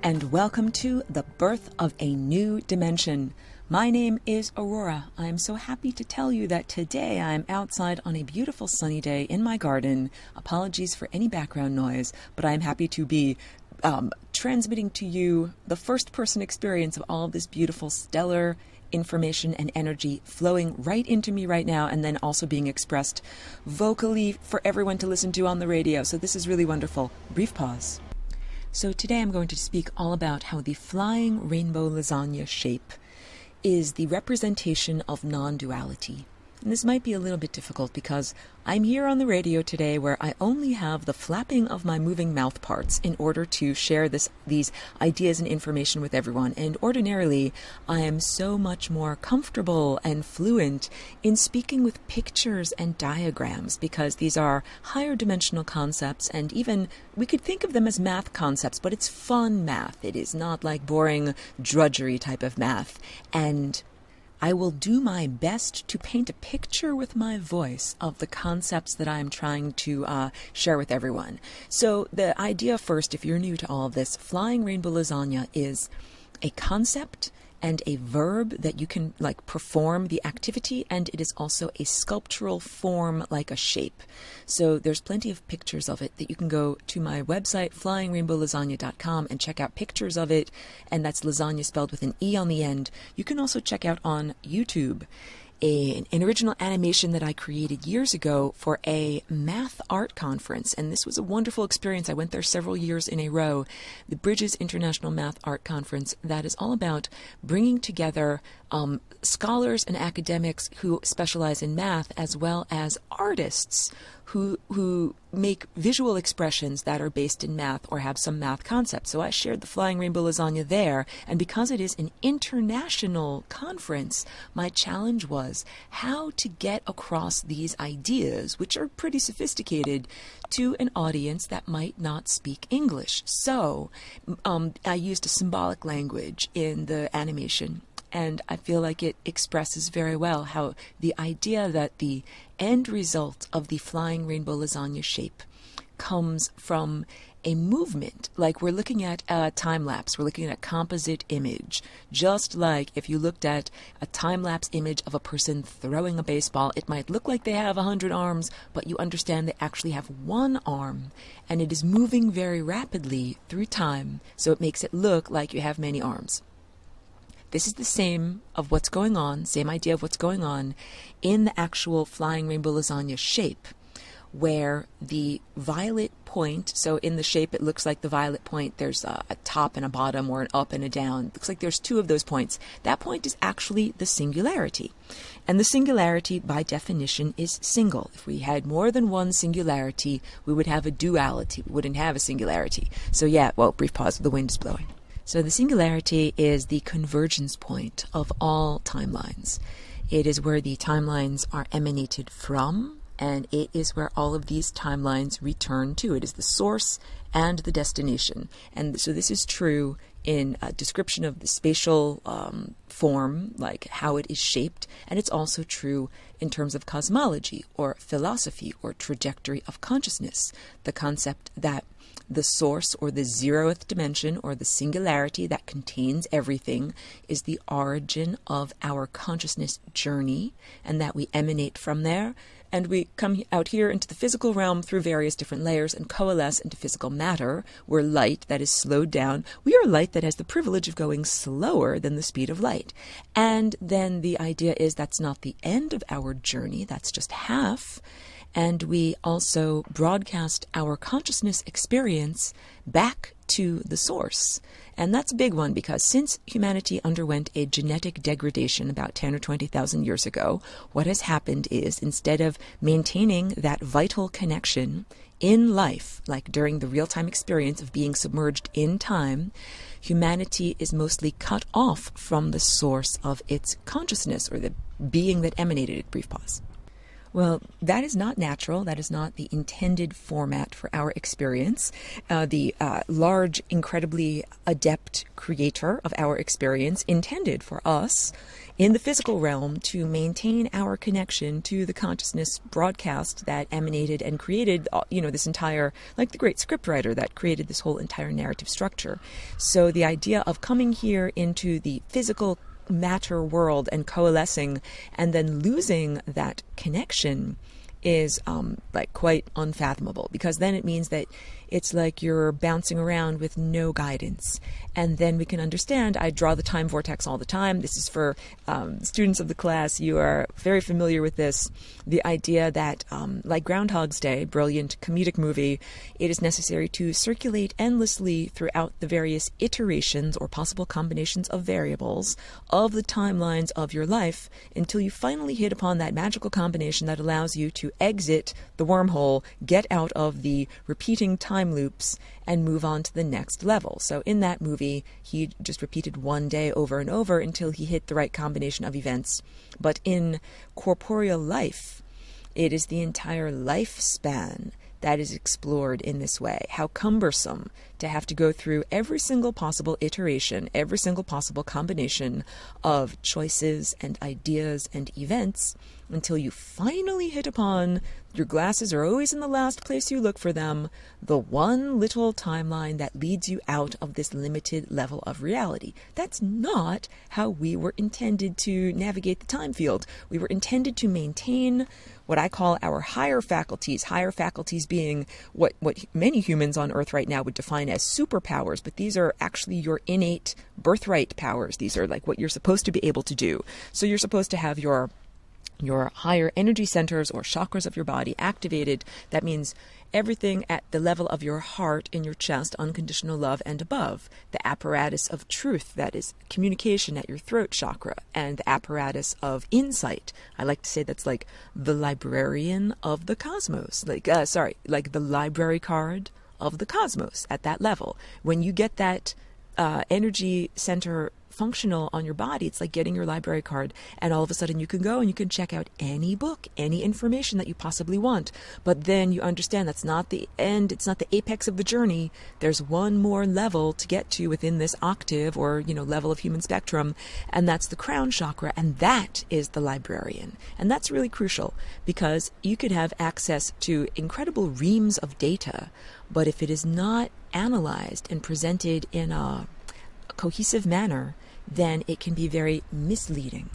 and welcome to The Birth of a New Dimension. My name is Aurora. I'm so happy to tell you that today I'm outside on a beautiful sunny day in my garden. Apologies for any background noise, but I'm happy to be transmitting to you the first-person experience of all of this beautiful, stellar information and energy flowing right into me right now, and then also being expressed vocally for everyone to listen to on the radio. So this is really wonderful. Brief pause. So today I'm going to speak all about how the flying rainbow lasagna shape is the representation of non-duality. And this might be a little bit difficult because I'm here on the radio today where I only have the flapping of my moving mouth parts in order to share these ideas and information with everyone. And ordinarily, I am so much more comfortable and fluent in speaking with pictures and diagrams because these are higher dimensional concepts, and even we could think of them as math concepts, but it's fun math. It is not like boring drudgery type of math. And I will do my best to paint a picture with my voice of the concepts that I'm trying to share with everyone. So the idea first, if you're new to all of this, flying rainbow lasagna is a concept and a verb that you can perform the activity, and it is also a sculptural form like a shape. So there's plenty of pictures of it that you can go to my website, flyingrainbowlasagna.com, and check out pictures of it, and that's lasagna spelled with an E on the end. You can also check out on YouTube an original animation that I created years ago for a math art conference, and this was a wonderful experience. I went there several years in a row, the Bridges International Math Art Conference, that is all about bringing together scholars and academics who specialize in math, as well as artists who make visual expressions that are based in math or have some math concept. So I shared the Flying Rainbow Lasagna there, and because it is an international conference, my challenge was how to get across these ideas, which are pretty sophisticated, to an audience that might not speak English. So I used a symbolic language in the animation, and I feel like it expresses very well how the idea that the end result of the flying rainbow lasagna shape comes from a movement. Like we're looking at a time lapse, we're looking at a composite image. Just like if you looked at a time lapse image of a person throwing a baseball, it might look like they have 100 arms, but you understand they actually have one arm, and it is moving very rapidly through time, so it makes it look like you have many arms. This is the same of what's going on, same idea of what's going on in the actual flying rainbow lasagna shape, where the violet point, so in the shape it looks like the violet point, there's a top and a bottom, or an up and a down. It looks like there's two of those points. That point is actually the singularity. And the singularity, by definition, is single. If we had more than one singularity, we would have a duality. We wouldn't have a singularity. So yeah, well, brief pause, the wind is blowing. So the singularity is the convergence point of all timelines. It is where the timelines are emanated from, and it is where all of these timelines return to. It is the source and the destination. And so this is true in a description of the spatial form, like how it is shaped, and it's also true in terms of cosmology or philosophy or trajectory of consciousness, the concept that the source, or the zeroth dimension, or the singularity that contains everything, is the origin of our consciousness journey, and that we emanate from there, and we come out here into the physical realm through various different layers and coalesce into physical matter. We're light that is slowed down. We are light that has the privilege of going slower than the speed of light. And then the idea is that's not the end of our journey, that's just half. And we also broadcast our consciousness experience back to the source. And that's a big one, because since humanity underwent a genetic degradation about 10 or 20,000 years ago, what has happened is, instead of maintaining that vital connection in life, like during the real-time experience of being submerged in time, humanity is mostly cut off from the source of its consciousness, or the being that emanated it. Brief pause. Well, that is not natural. That is not the intended format for our experience. The large, incredibly adept creator of our experience intended for us in the physical realm to maintain our connection to the consciousness broadcast that emanated and created, this entire, like the great scriptwriter that created this whole entire narrative structure. So the idea of coming here into the physical matter world and coalescing and then losing that connection is quite unfathomable, because then it means that it's like you're bouncing around with no guidance. And then we can understand, I draw the time vortex all the time. This is for students of the class. You are very familiar with this. The idea that, like Groundhog's Day, brilliant comedic movie, it is necessary to circulate endlessly throughout the various iterations or possible combinations of variables of the timelines of your life until you finally hit upon that magical combination that allows you to exit the wormhole, get out of the repeating time loops, and move on to the next level. So in that movie, he just repeated one day over and over until he hit the right combination of events. But in corporeal life, it is the entire lifespan that is explored in this way. How cumbersome to have to go through every single possible iteration, every single possible combination of choices and ideas and events until you finally hit upon, your glasses are always in the last place you look for them, the one little timeline that leads you out of this limited level of reality. That's not how we were intended to navigate the time field. We were intended to maintain what I call our higher faculties being what many humans on Earth right now would define as superpowers, but these are actually your innate birthright powers. These are like what you're supposed to be able to do. So you're supposed to have your higher energy centers or chakras of your body activated. That means everything at the level of your heart, in your chest, unconditional love, and above. The apparatus of truth, that is communication at your throat chakra, and the apparatus of insight. I like to say that's like the librarian of the cosmos. Like the library card of the cosmos at that level. When you get that energy center functional on your body, it's like getting your library card, and all of a sudden you can go and you can check out any book, any information that you possibly want. But then you understand that's not the end, it's not the apex of the journey. There's one more level to get to within this octave or level of human spectrum, and that's the crown chakra, and that is the librarian. And that's really crucial, because you could have access to incredible reams of data, but if it is not analyzed and presented in a cohesive manner, then it can be very misleading.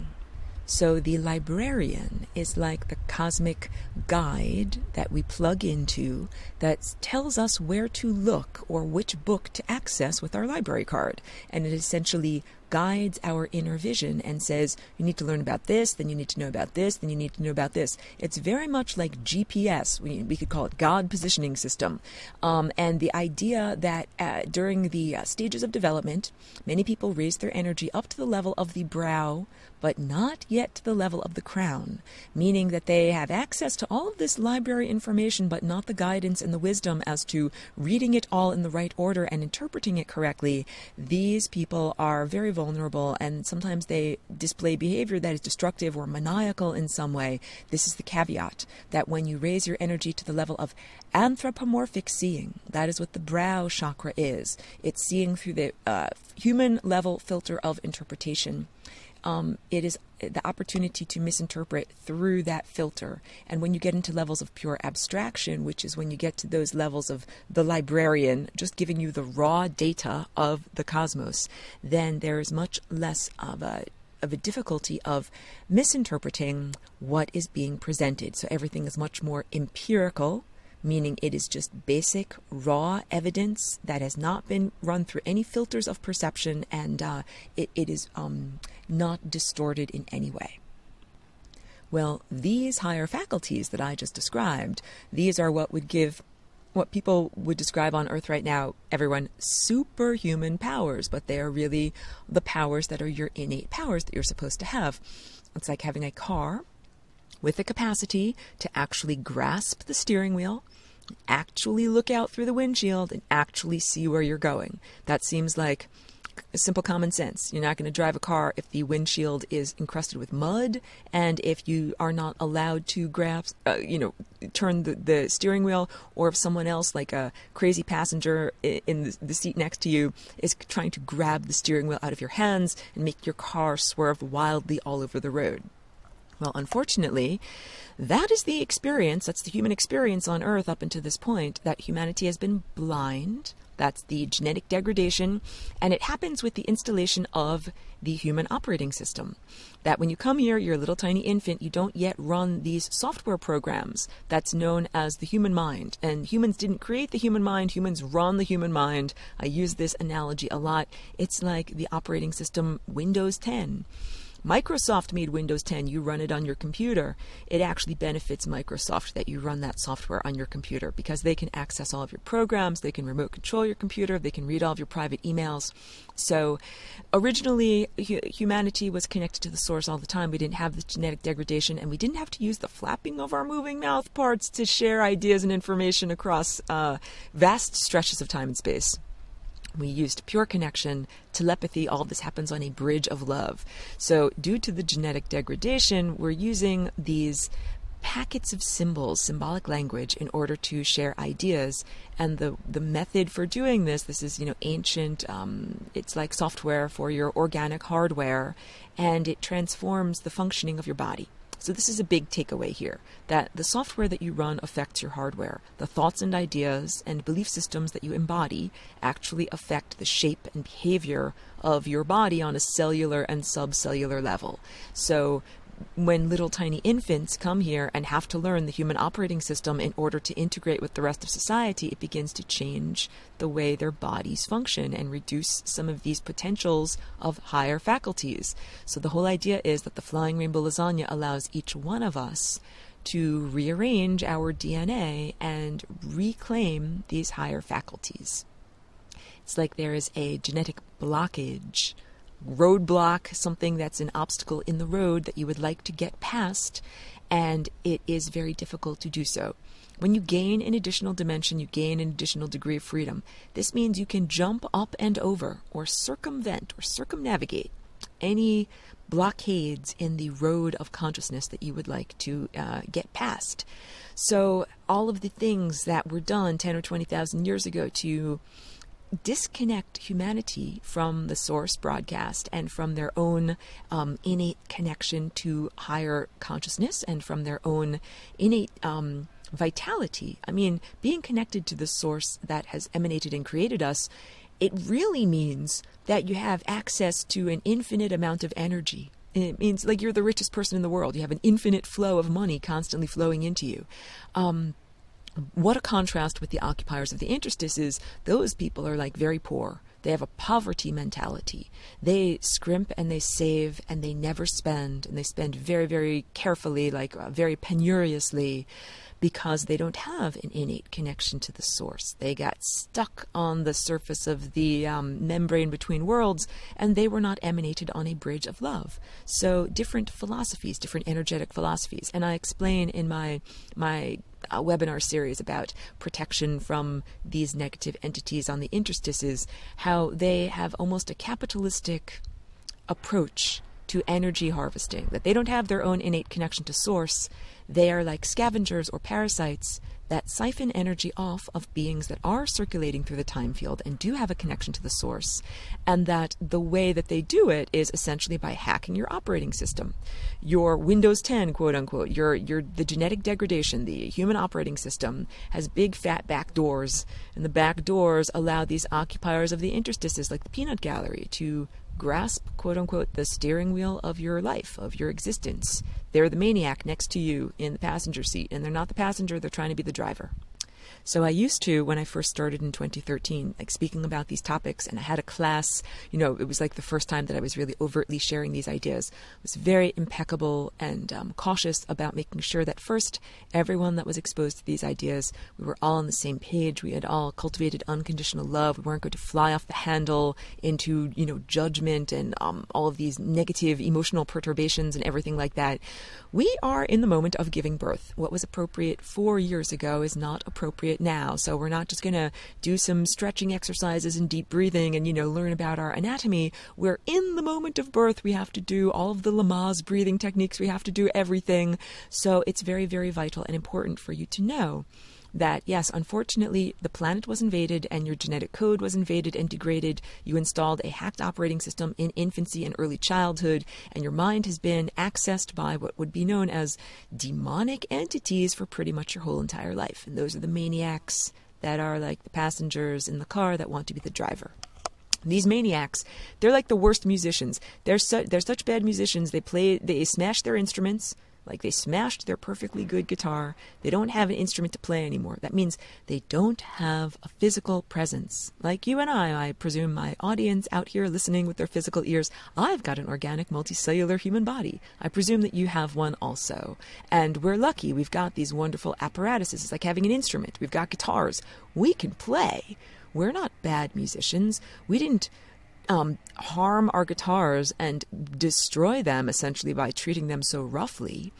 So the librarian is like the cosmic guide that we plug into that tells us where to look or which book to access with our library card. And it essentially guides our inner vision and says, you need to learn about this, then you need to know about this, then you need to know about this. It's very much like GPS. We could call it God positioning system. And the idea that during the stages of development, many people raise their energy up to the level of the brow, but not yet to the level of the crown, meaning that they have access to all of this library information, but not the guidance and the wisdom as to reading it all in the right order and interpreting it correctly. These people are very vulnerable, and sometimes they display behavior that is destructive or maniacal in some way. This is the caveat, that when you raise your energy to the level of anthropomorphic seeing, that is what the brow chakra is. It's seeing through the human level filter of interpretation. It is the opportunity to misinterpret through that filter. And when you get into levels of pure abstraction, which is when you get to those levels of the librarian just giving you the raw data of the cosmos, then there is much less of a difficulty of misinterpreting what is being presented. So everything is much more empirical, meaning it is just basic, raw evidence that has not been run through any filters of perception, and it is not distorted in any way. Well, these higher faculties that I just described, these are what people would describe on Earth right now, everyone, superhuman powers, but they are really the powers that are your innate powers that you're supposed to have. It's like having a car with the capacity to actually grasp the steering wheel, actually look out through the windshield, and actually see where you're going. That seems like Simple common sense. You're not going to drive a car if the windshield is encrusted with mud, and if you are not allowed to turn the steering wheel, or if someone else, like a crazy passenger in the seat next to you, is trying to grab the steering wheel out of your hands and make your car swerve wildly all over the road. Well, unfortunately, that is the experience, that's the human experience on Earth up until this point, that humanity has been blind. That's the genetic degradation, and it happens with the installation of the human operating system. That when you come here, you're a little tiny infant, you don't yet run these software programs that's known as the human mind. And humans didn't create the human mind, humans run the human mind. I use this analogy a lot. It's like the operating system Windows 10. Microsoft made Windows 10. You run it on your computer. It actually benefits Microsoft that you run that software on your computer, because they can access all of your programs, they can remote control your computer, they can read all of your private emails. So originally, humanity was connected to the source all the time. We didn't have the genetic degradation, and we didn't have to use the flapping of our moving mouth parts to share ideas and information across vast stretches of time and space. We used pure connection, telepathy. All of this happens on a bridge of love. So due to the genetic degradation, we're using these packets of symbols, symbolic language, in order to share ideas. And the method for doing this is, ancient. It's like software for your organic hardware, and it transforms the functioning of your body. So this is a big takeaway here, that the software that you run affects your hardware. The thoughts and ideas and belief systems that you embody actually affect the shape and behavior of your body on a cellular and subcellular level. So when little tiny infants come here and have to learn the human operating system in order to integrate with the rest of society, it begins to change the way their bodies function and reduce some of these potentials of higher faculties. So the whole idea is that the Flying Rainbow Lasagna allows each one of us to rearrange our DNA and reclaim these higher faculties. It's like there is a genetic blockage, roadblock, something that's an obstacle in the road that you would like to get past, and it is very difficult to do so. When you gain an additional dimension, you gain an additional degree of freedom. This means you can jump up and over, or circumvent, or circumnavigate any blockades in the road of consciousness that you would like to get past. So all of the things that were done 10 or 20,000 years ago to disconnect humanity from the source broadcast and from their own innate connection to higher consciousness and from their own innate vitality. I mean, being connected to the source that has emanated and created us, it really means that you have access to an infinite amount of energy. It means like you're the richest person in the world. You have an infinite flow of money constantly flowing into you. What a contrast with the occupiers of the interstices. Those people are like very poor. They have a poverty mentality. They scrimp and they save and they never spend, and they spend very, very carefully, like very penuriously, because they don't have an innate connection to the source. They got stuck on the surface of the membrane between worlds, and they were not emanated on a bridge of love. So different philosophies, different energetic philosophies. And I explain in my webinar series about protection from these negative entities on the interstices, how they have almost a capitalistic approach to energy harvesting, that they don't have their own innate connection to source. They are like scavengers or parasites that siphon energy off of beings that are circulating through the time field and do have a connection to the source, and that the way that they do it is essentially by hacking your operating system. Your Windows 10, quote unquote, the genetic degradation, the human operating system has big fat back doors, and the back doors allow these occupiers of the interstices, like the peanut gallery, to grasp, quote unquote, the steering wheel of your life, of your existence. They're the maniac next to you in the passenger seat, and they're not the passenger, they're trying to be the driver. So I used to, when I first started in 2013, like speaking about these topics, and I had a class, it was like the first time that I was really overtly sharing these ideas. I was very impeccable and cautious about making sure that first, everyone that was exposed to these ideas, we were all on the same page. We had all cultivated unconditional love. We weren't going to fly off the handle into, judgment and all of these negative emotional perturbations and everything like that. We are in the moment of giving birth. What was appropriate 4 years ago is not appropriate appropriate now. So we're not just going to do some stretching exercises and deep breathing and, learn about our anatomy. We're in the moment of birth. We have to do all of the Lamaze breathing techniques. We have to do everything. So it's very, very vital and important for you to know that, yes, unfortunately, the planet was invaded and your genetic code was invaded and degraded. You installed a hacked operating system in infancy and early childhood, and your mind has been accessed by what would be known as demonic entities for pretty much your whole entire life. And those are the maniacs that are like the passengers in the car that want to be the driver. These maniacs, they're like the worst musicians. They're such bad musicians. They smash their instruments. Like they smashed their perfectly good guitar. They don't have an instrument to play anymore. That means they don't have a physical presence. Like you and I presume my audience out here listening with their physical ears, I've got an organic multicellular human body. I presume that you have one also. And we're lucky. We've got these wonderful apparatuses. It's like having an instrument. We've got guitars. We can play. We're not bad musicians. We didn't harm our guitars and destroy them essentially by treating them so roughly.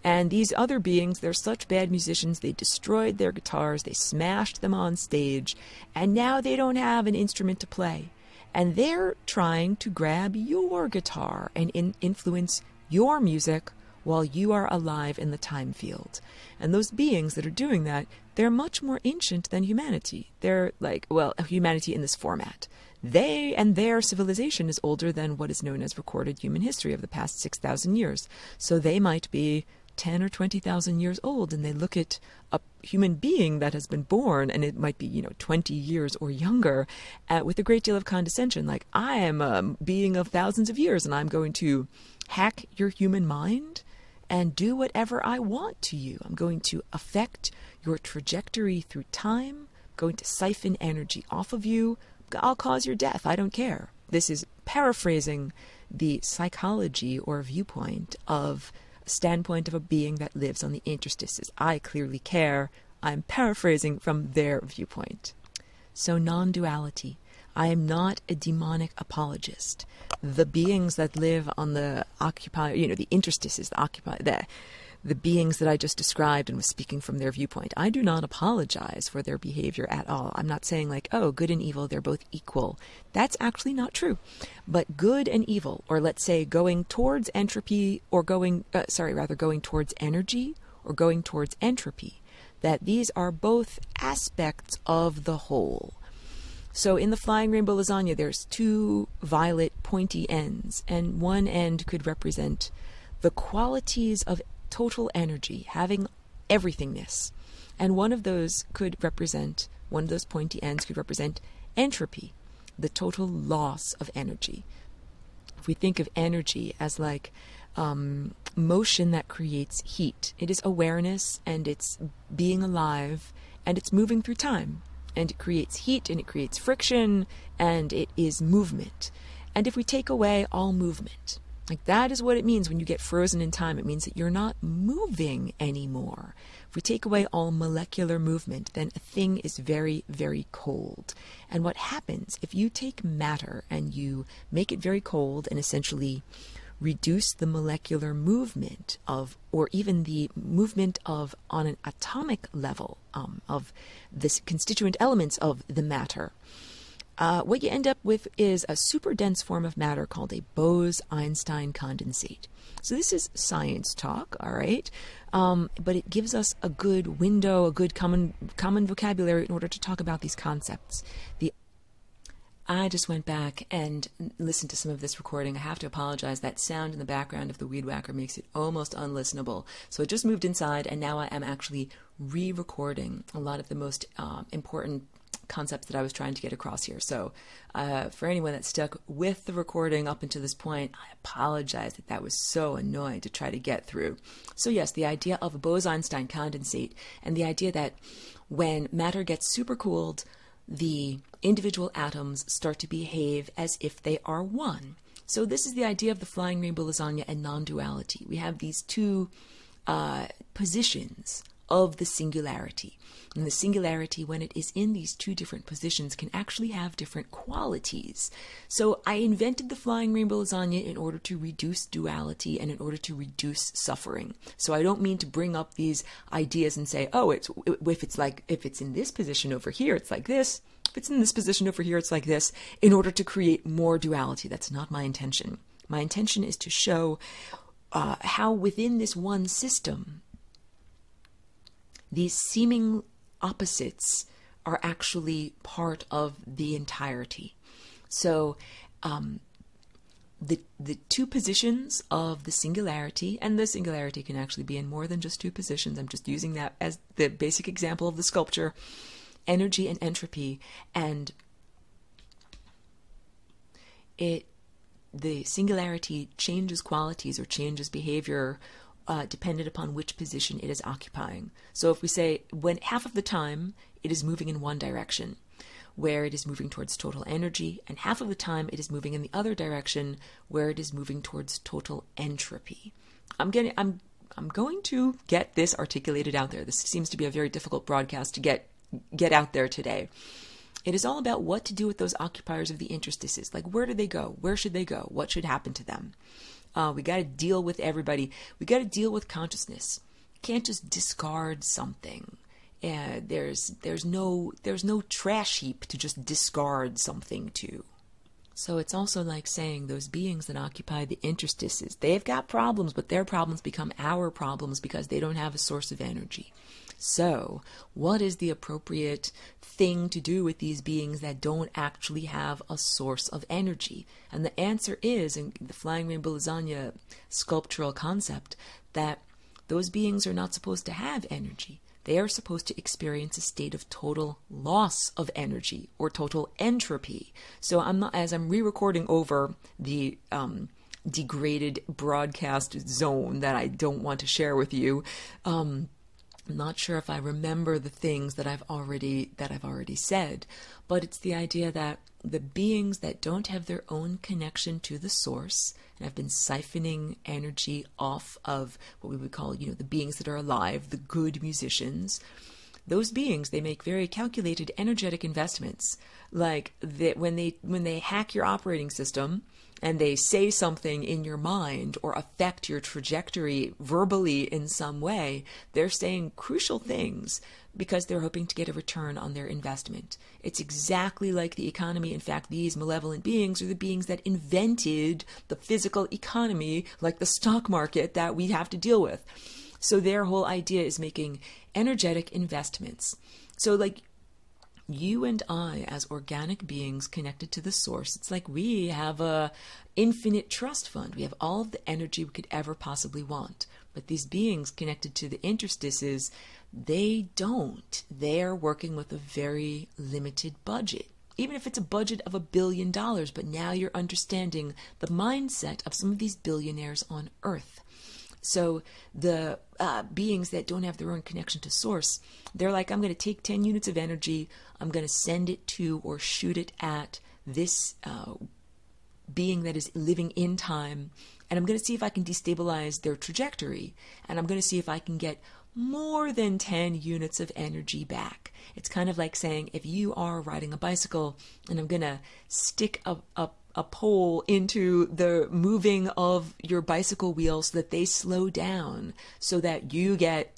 And these other beings, they're such bad musicians, they destroyed their guitars, they smashed them on stage, and now they don't have an instrument to play. And they're trying to grab your guitar and influence your music while you are alive in the time field. And those beings that are doing that, they're much more ancient than humanity. They're like, well, humanity in this format. They and their civilization is older than what is known as recorded human history of the past 6,000 years. So they might be 10 or 20,000 years old, and they look at a human being that has been born, and it might be, 20 years or younger, with a great deal of condescension. Like, I am a being of thousands of years, and I'm going to hack your human mind and do whatever I want to you. I'm going to affect your trajectory through time, I'm going to siphon energy off of you. I'll cause your death. I don't care. This is paraphrasing the psychology or viewpoint of a standpoint of a being that lives on the interstices. I clearly care. I'm paraphrasing from their viewpoint. So non-duality. I am not a demonic apologist. The beings that live on the the interstices, the beings that I just described and was speaking from their viewpoint, I do not apologize for their behavior at all. I'm not saying like, oh, good and evil, they're both equal. That's actually not true. But good and evil, or let's say going towards entropy or going towards energy or going towards entropy, that these are both aspects of the whole. So in the Flying Rainbow Lasagna, there's two violet pointy ends, and one end could represent the qualities of total energy, having everythingness. And one of those pointy ends could represent entropy, the total loss of energy. If we think of energy as like motion that creates heat, it is awareness and it's being alive and it's moving through time. And it creates heat and it creates friction and it is movement. And if we take away all movement, like that is what it means when you get frozen in time. It means that you're not moving anymore. If we take away all molecular movement, then a thing is very, very cold. And what happens if you take matter and you make it very cold and essentially reduce the molecular movement of, or even the movement of on an atomic level of the constituent elements of the matter, what you end up with is a super dense form of matter called a Bose-Einstein condensate. So this is science talk, all right, but it gives us a good window, a good common vocabulary in order to talk about these concepts. I just went back and listened to some of this recording. I have to apologize. That sound in the background of the weed whacker makes it almost unlistenable. So it just moved inside, and now I am actually re-recording a lot of the most important concepts that I was trying to get across here. So for anyone that stuck with the recording up until this point, I apologize that was so annoying to try to get through. So yes, the idea of a Bose-Einstein condensate and the idea that when matter gets supercooled, the individual atoms start to behave as if they are one. So this is the idea of the Flying Rainbow Lasagna and non-duality. We have these two positions of the singularity. And the singularity, when it is in these two different positions, can actually have different qualities. So I invented the flying rainbow lasagna in order to reduce duality and in order to reduce suffering. So I don't mean to bring up these ideas and say, oh, if it's in this position over here, it's like this. If it's in this position over here, it's like this, in order to create more duality. That's not my intention. My intention is to show how within this one system, these seeming opposites are actually part of the entirety. So the two positions of the singularity, and the singularity can actually be in more than just two positions. I'm just using that as the basic example of the sculpture. Energy and entropy, and the singularity changes qualities or changes behavior dependent upon which position it is occupying. So if we say when half of the time it is moving in one direction, where it is moving towards total energy, and half of the time it is moving in the other direction, where it is moving towards total entropy. I'm going to get this articulated out there. This seems to be a very difficult broadcast to get out there today. It is all about what to do with those occupiers of the interstices. Like, where do they go? Where should they go? What should happen to them? We got to deal with everybody. We got to deal with consciousness. Can't just discard something. There's no trash heap to just discard something to. So it's also like saying those beings that occupy the interstices, they've got problems, but their problems become our problems because they don't have a source of energy. So what is the appropriate thing to do with these beings that don't actually have a source of energy? And the answer is, in the Flying Rainbow Lasagna sculptural concept, that those beings are not supposed to have energy. They are supposed to experience a state of total loss of energy or total entropy. So as I'm re-recording over the degraded broadcast zone that I don't want to share with you, I'm not sure if I remember the things that I've already said, but it's the idea that the beings that don't have their own connection to the source and have been siphoning energy off of what we would call, the beings that are alive, the good musicians, those beings, they make very calculated energetic investments. Like that when they hack your operating system and they say something in your mind or affect your trajectory verbally in some way, they're saying crucial things because they're hoping to get a return on their investment. It's exactly like the economy. In fact, these malevolent beings are the beings that invented the physical economy, like the stock market, that we have to deal with. So their whole idea is making energetic investments. So like you and I, as organic beings connected to the source, it's like we have a infinite trust fund. We have all of the energy we could ever possibly want. But these beings connected to the interstices, they don't. They're working with a very limited budget. Even if it's a budget of $1 billion, but now you're understanding the mindset of some of these billionaires on Earth. So the beings that don't have their own connection to source, they're like, I'm going to take 10 units of energy, I'm going to send it to or shoot it at this being that is living in time, and I'm going to see if I can destabilize their trajectory, and I'm going to see if I can get more than 10 units of energy back. It's kind of like saying, if you are riding a bicycle and I'm going to stick a pole into the moving of your bicycle wheels so that they slow down so that you get,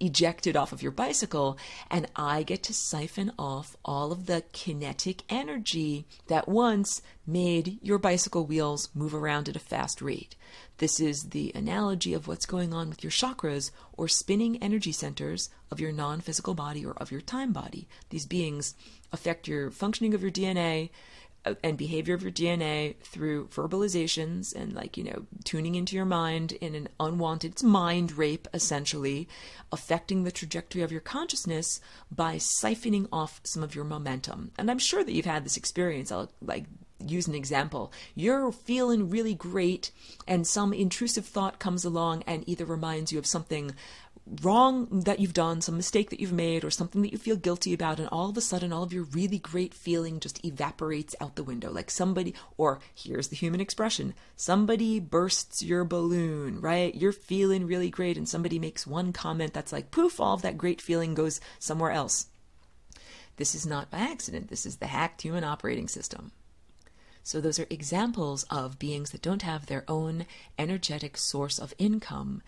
ejected off of your bicycle, and I get to siphon off all of the kinetic energy that once made your bicycle wheels move around at a fast rate. This is the analogy of what's going on with your chakras or spinning energy centers of your non-physical body or of your time body. These beings affect your functioning of your DNA and behavior of your DNA through verbalizations and tuning into your mind in an unwanted, it's mind rape essentially, affecting the trajectory of your consciousness by siphoning off some of your momentum. And I'm sure that you've had this experience. use an example. You're feeling really great and some intrusive thought comes along and either reminds you of something wrong that you've done, some mistake that you've made, or something that you feel guilty about, and all of a sudden all of your really great feeling just evaporates out the window. Like somebody, or here's the human expression, somebody bursts your balloon, right? You're feeling really great and somebody makes one comment that's like poof, all of that great feeling goes somewhere else. This is not by accident. This is the hacked human operating system. So those are examples of beings that don't have their own energetic source of income,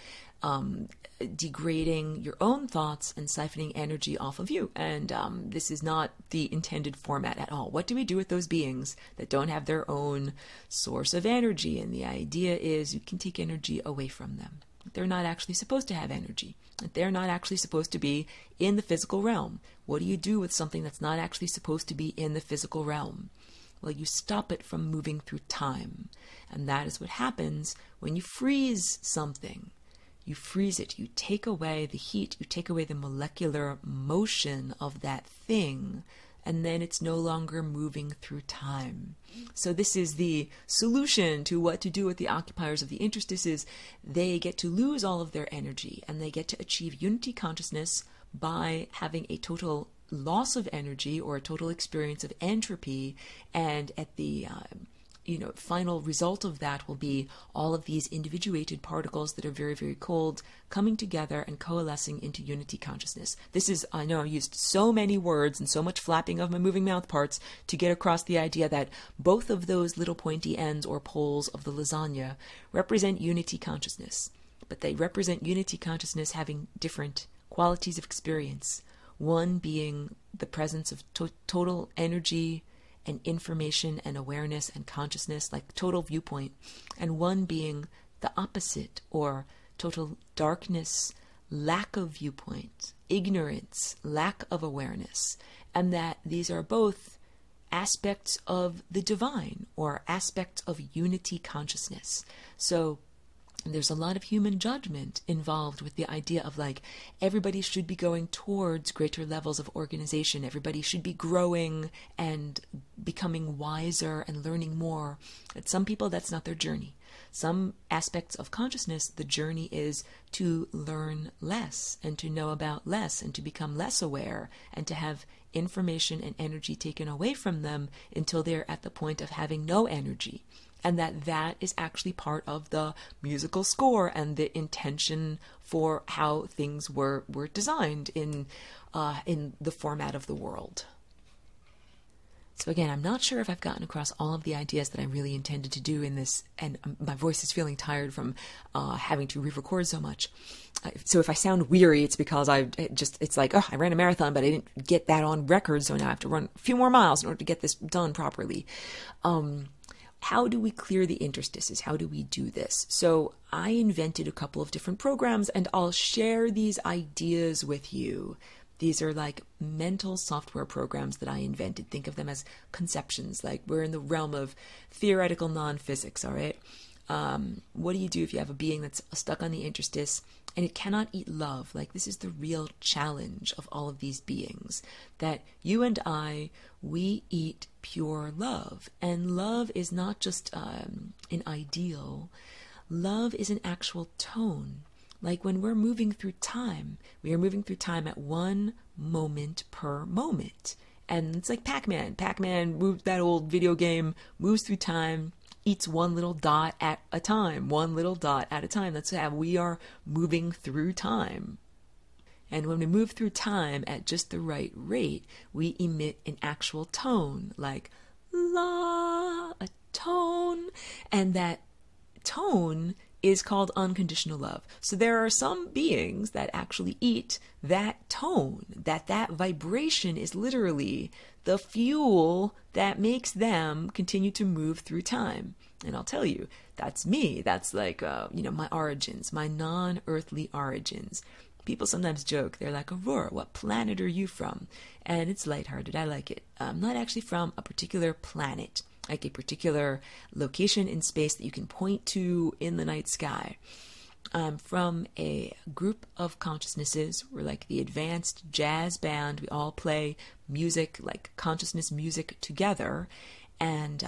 degrading your own thoughts and siphoning energy off of you. And this is not the intended format at all. What do we do with those beings that don't have their own source of energy? And the idea is you can take energy away from them. They're not actually supposed to have energy. They're not actually supposed to be in the physical realm. What do you do with something that's not actually supposed to be in the physical realm? Well, you stop it from moving through time. And that is what happens when you freeze something. You freeze it. You take away the heat. You take away the molecular motion of that thing. And then it's no longer moving through time. So this is the solution to what to do with the occupiers of the interstices. They get to lose all of their energy. And they get to achieve unity consciousness by having a total loss of energy or a total experience of entropy. And at the final result of that will be all of these individuated particles that are very, very cold coming together and coalescing into unity consciousness. This is, I know I used so many words and so much flapping of my moving mouth parts to get across the idea that both of those little pointy ends or poles of the lasagna represent unity consciousness. But they represent unity consciousness having different qualities of experience. One being the presence of total energy and information and awareness and consciousness, like total viewpoint, and one being the opposite, or total darkness, lack of viewpoint, ignorance, lack of awareness, and that these are both aspects of the divine or aspects of unity consciousness. So there's a lot of human judgment involved with the idea of like everybody should be going towards greater levels of organization. Everybody should be growing and becoming wiser and learning more. But some people, that's not their journey. Some aspects of consciousness, the journey is to learn less and to know about less and to become less aware and to have information and energy taken away from them until they're at the point of having no energy. And that is actually part of the musical score and the intention for how things were designed in the format of the world. So again, I'm not sure if I've gotten across all of the ideas that I really intended to do in this, and my voice is feeling tired from having to re-record so much. So if I sound weary, it's because it's like, I ran a marathon, but I didn't get that on record, so now I have to run a few more miles in order to get this done properly. How do we clear the interstices? How do we do this? So I invented a couple of different programs, and I'll share these ideas with you. These are like mental software programs that I invented. Think of them as conceptions, like we're in the realm of theoretical non-physics, all right? What do you do if you have a being that's stuck on the interstice and it cannot eat love? Like, this is the real challenge of all of these beings, that you and I, we eat pure love. And love is not just an ideal. Love is an actual tone. Like when we're moving through time, we are moving through time at one moment per moment. And it's like Pac-Man. Pac-Man moves, that old video game, moves through time, eats one little dot at a time, one little dot at a time. That's how we are moving through time. And when we move through time at just the right rate, we emit an actual tone, like la, a tone. And that tone is called unconditional love. So there are some beings that actually eat that tone, that vibration is literally the fuel that makes them continue to move through time. And I'll tell you, that's me. That's like, my origins, my non-earthly origins. People sometimes joke, they're like, Aurora, what planet are you from? And it's lighthearted. I like it. I'm not actually from a particular planet, like a particular location in space that you can point to in the night sky. I'm from a group of consciousnesses. We're like the advanced jazz band. We all play music, like consciousness music together. And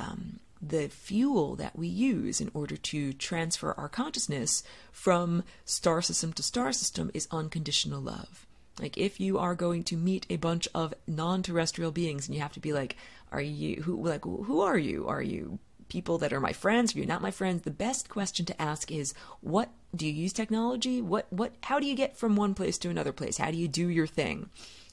the fuel that we use in order to transfer our consciousness from star system to star system is unconditional love. Like, if you are going to meet a bunch of non-terrestrial beings and you have to be like, who are you? Are you people that are my friends? Are you not my friends? The best question to ask is, what do you use technology? How do you get from one place to another place? How do you do your thing?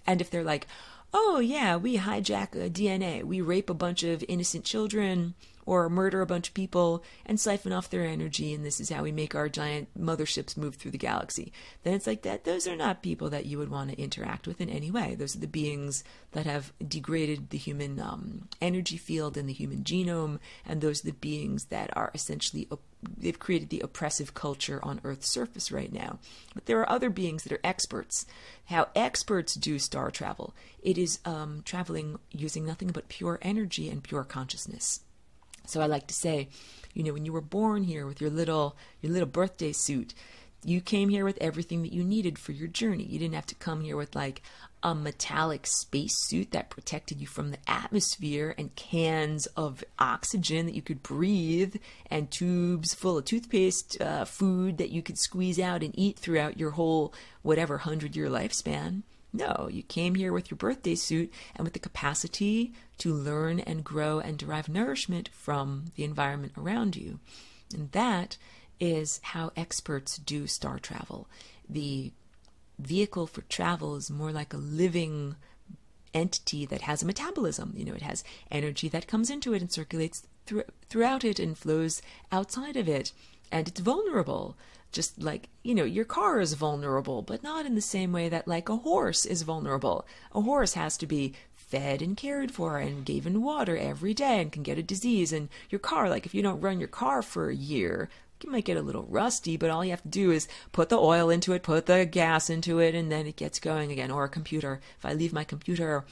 And if they're like, oh yeah, we hijack DNA, we rape a bunch of innocent children, or murder a bunch of people and siphon off their energy, and this is how we make our giant motherships move through the galaxy, then it's like that. Those are not people that you would want to interact with in any way. Those are the beings that have degraded the human energy field and the human genome, and those are the beings that are essentially, they've created the oppressive culture on Earth's surface right now. But there are other beings that are experts. How experts do star travel, it is traveling using nothing but pure energy and pure consciousness. So I like to say, when you were born here with your little birthday suit, you came here with everything that you needed for your journey. You didn't have to come here with like a metallic space suit that protected you from the atmosphere and cans of oxygen that you could breathe and tubes full of toothpaste, food that you could squeeze out and eat throughout your whole 100-year lifespan. No, you came here with your birthday suit and with the capacity to learn and grow and derive nourishment from the environment around you. And that is how experts do star travel. The vehicle for travel is more like a living entity that has a metabolism. It has energy that comes into it and circulates throughout it and flows outside of it. And it's vulnerable. Just like, your car is vulnerable, but not in the same way that like a horse is vulnerable. A horse has to be fed and cared for and given water every day and can get a disease. And your car, like if you don't run your car for a year, you might get a little rusty, but all you have to do is put the oil into it, put the gas into it, and then it gets going again. Or a computer. If I leave my computer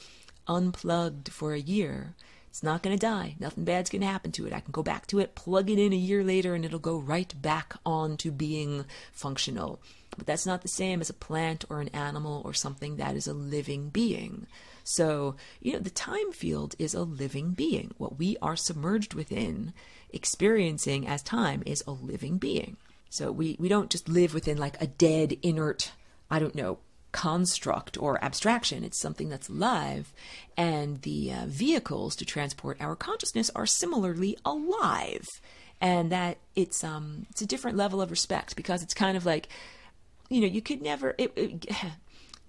unplugged for a year, it's not going to die. Nothing bad's going to happen to it. I can go back to it, plug it in a year later, and it'll go right back on to being functional. But that's not the same as a plant or an animal or something that is a living being. So, the time field is a living being. What we are submerged within, experiencing as time, is a living being. So we don't just live within like a dead, inert, construct or abstraction. It's something that's alive, and the vehicles to transport our consciousness are similarly alive, and that it's a different level of respect, because it's kind of like, you could never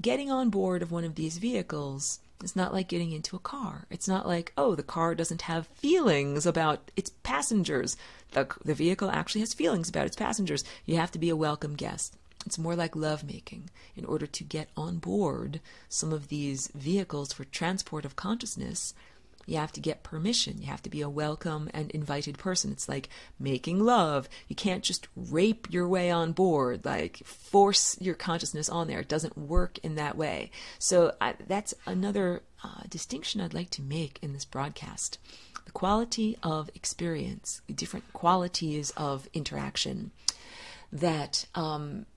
getting on board of one of these vehicles. It's not like getting into a car. It's not like, oh, the car doesn't have feelings about its passengers. The vehicle actually has feelings about its passengers. You have to be a welcome guest. It's more like lovemaking. In order to get on board some of these vehicles for transport of consciousness, you have to get permission. You have to be a welcome and invited person. It's like making love. You can't just rape your way on board, like force your consciousness on there. It doesn't work in that way. So that's another distinction I'd like to make in this broadcast. The quality of experience, the different qualities of interaction. That,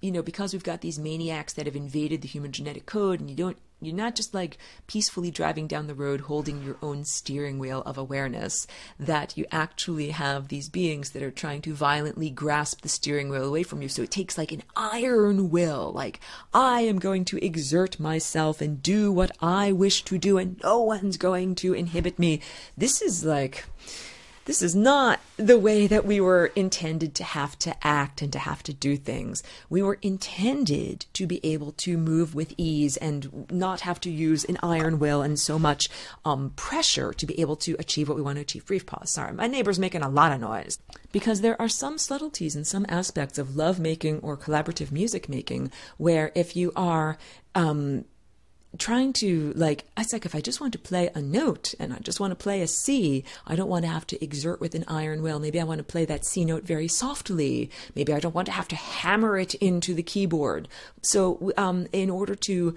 because we've got these maniacs that have invaded the human genetic code, and you're not just like peacefully driving down the road holding your own steering wheel of awareness, that you actually have these beings that are trying to violently grasp the steering wheel away from you. So it takes like an iron will, like I am going to exert myself and do what I wish to do, and no one's going to inhibit me. This is not the way that we were intended to have to act and to have to do things. We were intended to be able to move with ease and not have to use an iron will and so much pressure to be able to achieve what we want to achieve. Brief pause. Sorry, my neighbor's making a lot of noise. Because there are some subtleties and some aspects of love making or collaborative music making where if you are trying to, it's like if I just want to play a note and I just want to play a C, I don't want to have to exert with an iron will. Maybe I want to play that C note very softly. Maybe I don't want to have to hammer it into the keyboard. So in order to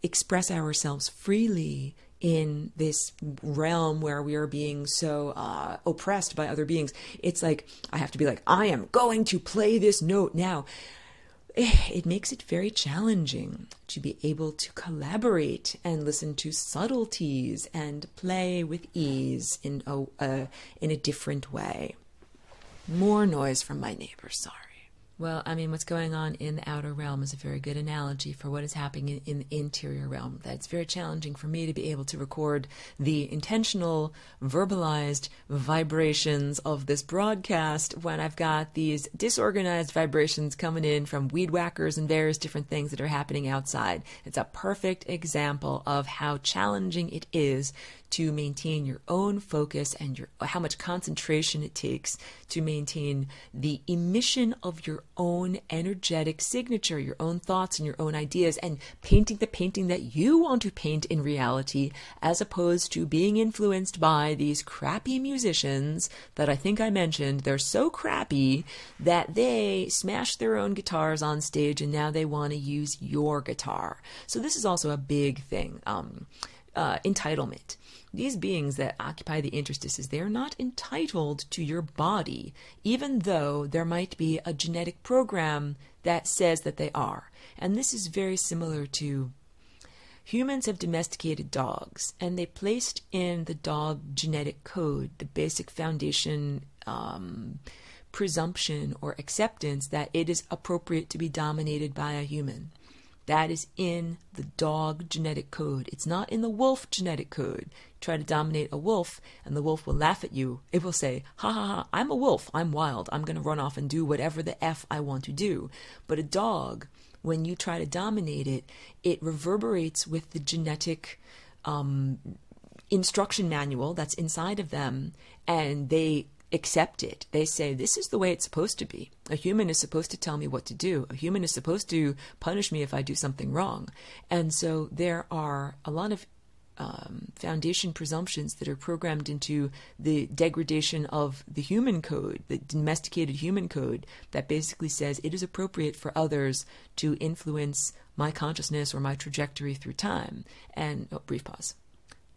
express ourselves freely in this realm where we are being so oppressed by other beings, it's like I have to be like, I am going to play this note now. it makes it very challenging to be able to collaborate and listen to subtleties and play with ease in a different way. More noise from my neighbors, sorry. Well, I mean, what's going on in the outer realm is a very good analogy for what is happening in the interior realm. That's very challenging for me to be able to record the intentional, verbalized vibrations of this broadcast when I've got these disorganized vibrations coming in from weed whackers and various different things that are happening outside. It's a perfect example of how challenging it is to maintain your own focus and how much concentration it takes to maintain the emission of your own energetic signature, your own thoughts and your own ideas, and painting the painting that you want to paint in reality, as opposed to being influenced by these crappy musicians that I think I mentioned. They're so crappy that they smash their own guitars on stage and now they want to use your guitar. So this is also a big thing. Entitlement. These beings that occupy the interstices, they are not entitled to your body, even though there might be a genetic program that says that they are. And this is very similar to humans have domesticated dogs, and they placed in the dog genetic code the basic foundation presumption or acceptance that it is appropriate to be dominated by a human. That is in the dog genetic code. It's not in the wolf genetic code. Try to dominate a wolf, and the wolf will laugh at you. It will say, ha ha ha, I'm a wolf, I'm wild, I'm going to run off and do whatever the F I want to do. But a dog, when you try to dominate it, it reverberates with the genetic instruction manual that's inside of them, and they accept it. They say, this is the way it's supposed to be. A human is supposed to tell me what to do. A human is supposed to punish me if I do something wrong. And so there are a lot of foundation presumptions that are programmed into the degradation of the human code, the domesticated human code, that basically says it is appropriate for others to influence my consciousness or my trajectory through time. And, brief pause.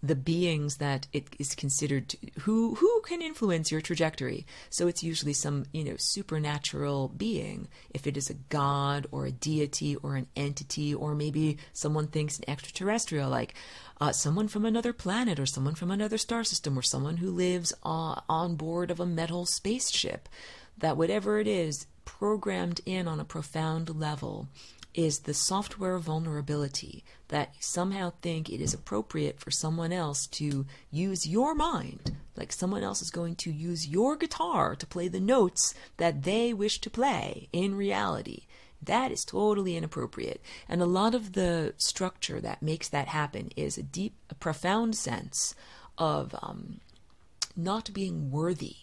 The beings that it is considered to, who can influence your trajectory. So it's usually some, supernatural being. If it is a god or a deity or an entity, or maybe someone thinks an extraterrestrial, like someone from another planet or someone from another star system or someone who lives on board of a metal spaceship, that whatever it is, programmed in on a profound level, is the software vulnerability that somehow think it is appropriate for someone else to use your mind, like someone else is going to use your guitar to play the notes that they wish to play in reality. That is totally inappropriate. And a lot of the structure that makes that happen is a profound sense of not being worthy.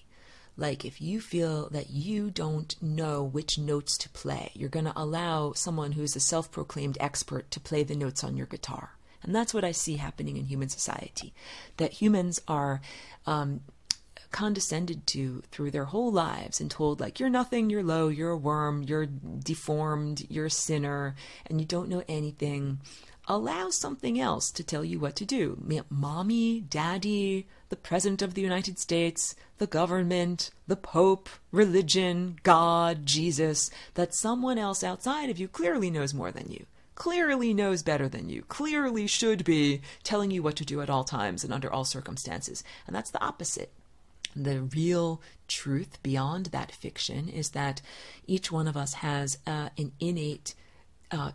Like if you feel that you don't know which notes to play, you're going to allow someone who's a self-proclaimed expert to play the notes on your guitar. And that's what I see happening in human society, that humans are condescended to through their whole lives and told, like, you're nothing, you're low, you're a worm, you're deformed, you're a sinner, and you don't know anything. Allow something else to tell you what to do. Mommy, daddy, the President of the United States, the government, the Pope, religion, God, Jesus, that someone else outside of you clearly knows more than you, clearly knows better than you, clearly should be telling you what to do at all times and under all circumstances. And that's the opposite. The real truth beyond that fiction is that each one of us has an innate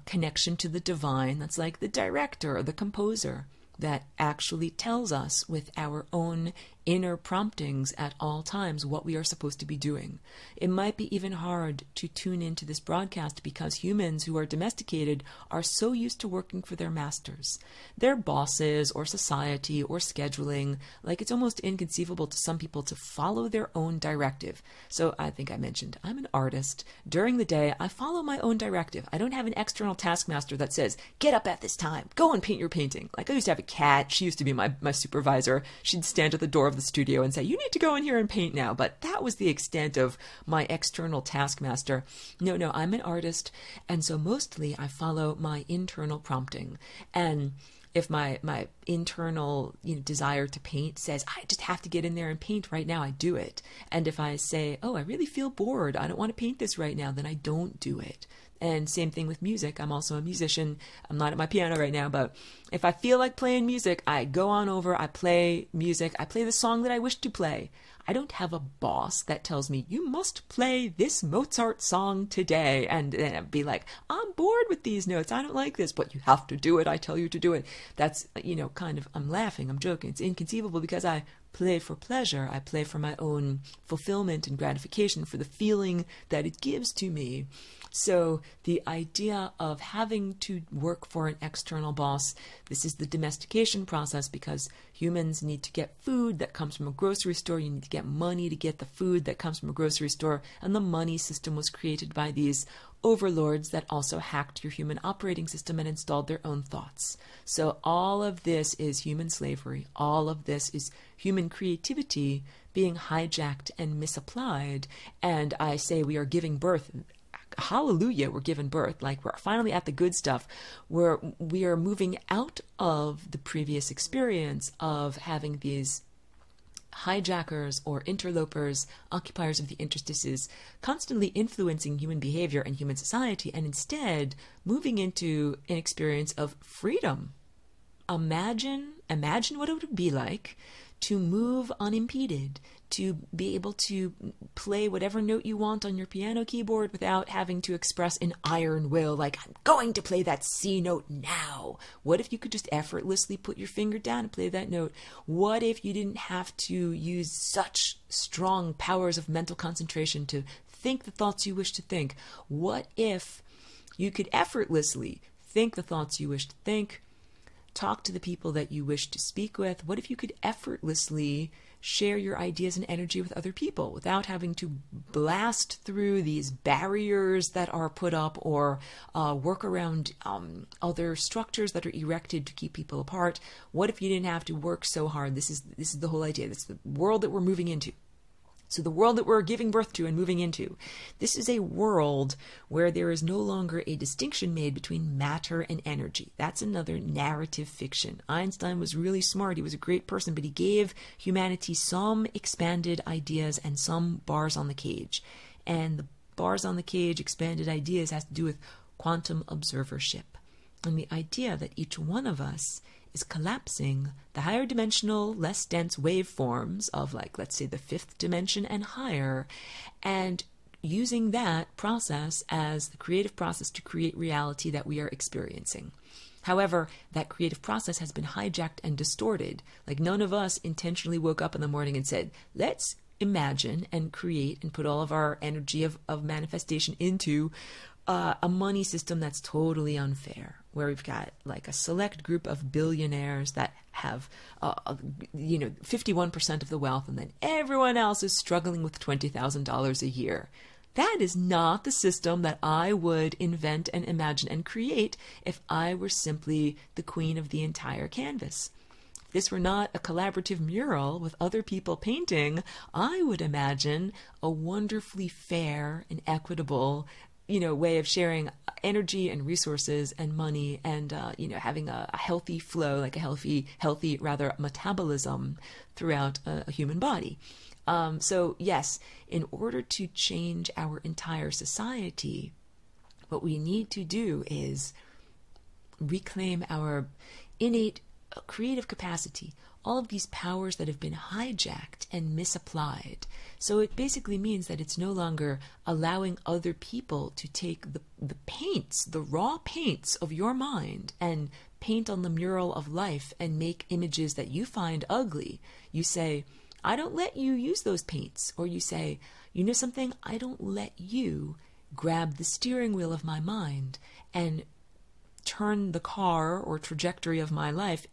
connection to the divine that's like the director or the composer that actually tells us with our own inner promptings at all times what we are supposed to be doing. It might be even hard to tune into this broadcast because humans who are domesticated are so used to working for their masters, their bosses or society or scheduling. Like it's almost inconceivable to some people to follow their own directive. So I think I mentioned I'm an artist. During the day, I follow my own directive. I don't have an external taskmaster that says, get up at this time, go and paint your painting. Like I used to have a cat. She used to be my supervisor. She'd stand at the door of the studio and say, you need to go in here and paint now. But that was the extent of my external taskmaster. No, I'm an artist. And so mostly I follow my internal prompting. And If my internal desire to paint says, I just have to get in there and paint right now, I do it. And if I say, oh, I really feel bored, I don't want to paint this right now, then I don't do it. And same thing with music. I'm also a musician. I'm not at my piano right now, but if I feel like playing music, I go on over, I play music, I play the song that I wish to play. I don't have a boss that tells me, you must play this Mozart song today. And then be like, I'm bored with these notes. I don't like this, but you have to do it. I tell you to do it. That's, kind of, I'm laughing, I'm joking. It's inconceivable because I play for pleasure. I play for my own fulfillment and gratification, for the feeling that it gives to me. So the idea of having to work for an external boss, this is the domestication process, because humans need to get food that comes from a grocery store. You need to get money to get the food that comes from a grocery store. And the money system was created by these overlords that also hacked your human operating system and installed their own thoughts. So all of this is human slavery. All of this is human creativity being hijacked and misapplied. And I say we are giving birth. Hallelujah, we're given birth. Like, we're finally at the good stuff, where we are moving out of the previous experience of having these hijackers or interlopers, occupiers of the interstices, constantly influencing human behavior and human society, and instead moving into an experience of freedom. Imagine what it would be like to move unimpeded, to be able to play whatever note you want on your piano keyboard without having to express an iron will, like, I'm going to play that C note now. What if you could just effortlessly put your finger down and play that note? What if you didn't have to use such strong powers of mental concentration to think the thoughts you wish to think? What if you could effortlessly think the thoughts you wish to think, talk to the people that you wish to speak with? What if you could effortlessly share your ideas and energy with other people without having to blast through these barriers that are put up, or work around other structures that are erected to keep people apart? What if you didn't have to work so hard? This is the whole idea. This is the world that we're moving into. So the world that we're giving birth to and moving into, this is a world where there is no longer a distinction made between matter and energy. That's another narrative fiction. Einstein was really smart. He was a great person, but he gave humanity some expanded ideas and some bars on the cage. And the bars on the cage, expanded ideas, has to do with quantum observership. And the idea that each one of us is collapsing the higher dimensional, less dense waveforms of, like, let's say the fifth dimension and higher, and using that process as the creative process to create reality that we are experiencing. However, that creative process has been hijacked and distorted. Like, none of us intentionally woke up in the morning and said, let's imagine and create and put all of our energy of manifestation into a money system that's totally unfair, where we've got like a select group of billionaires that have 51% of the wealth, and then everyone else is struggling with $20,000 a year. That is not the system that I would invent and imagine and create if I were simply the queen of the entire canvas. If this were not a collaborative mural with other people painting, I would imagine a wonderfully fair and equitable way of sharing energy and resources and money, and having a healthy flow, like a healthy metabolism throughout a human body. So yes, in order to change our entire society, what we need to do is reclaim our innate creative capacity, all of these powers that have been hijacked and misapplied. So it basically means that it's no longer allowing other people to take the paints, the raw paints of your mind, and paint on the mural of life and make images that you find ugly. You say, I don't let you use those paints. Or you say, you know something? I don't let you grab the steering wheel of my mind and turn the car or trajectory of my life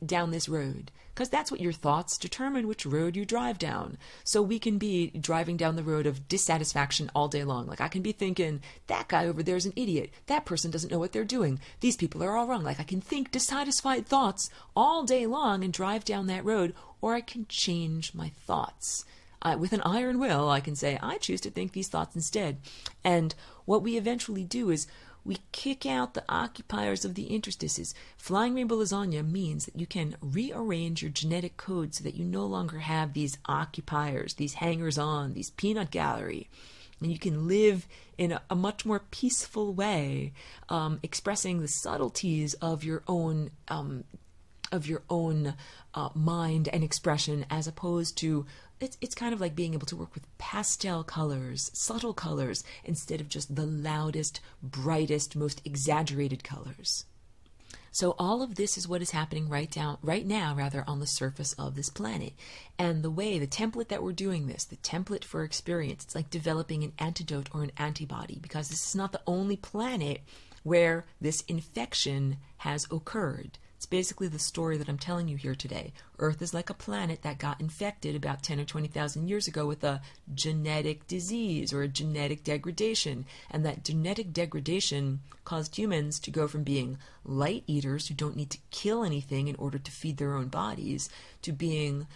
down this road. Because that's what your thoughts determine, which road you drive down. So we can be driving down the road of dissatisfaction all day long. Like, I can be thinking, that guy over there is an idiot. That person doesn't know what they're doing. These people are all wrong. Like, I can think dissatisfied thoughts all day long and drive down that road, or I can change my thoughts. with an iron will, I can say, I choose to think these thoughts instead. And what we eventually do is we kick out the occupiers of the interstices. Flying rainbow lasagna means that you can rearrange your genetic code so that you no longer have these occupiers, these hangers-on, these peanut gallery. And you can live in a much more peaceful way, expressing the subtleties of your own mind and expression, as opposed to it's kind of like being able to work with pastel colors, subtle colors, instead of just the loudest, brightest, most exaggerated colors. So all of this is what is happening right now on the surface of this planet. And the template that we're doing this, the template for experience, it's like developing an antidote or an antibody, because this is not the only planet where this infection has occurred. It's basically the story that I'm telling you here today. Earth is like a planet that got infected about 10 or 20,000 years ago with a genetic disease or a genetic degradation. And that genetic degradation caused humans to go from being light eaters who don't need to kill anything in order to feed their own bodies to being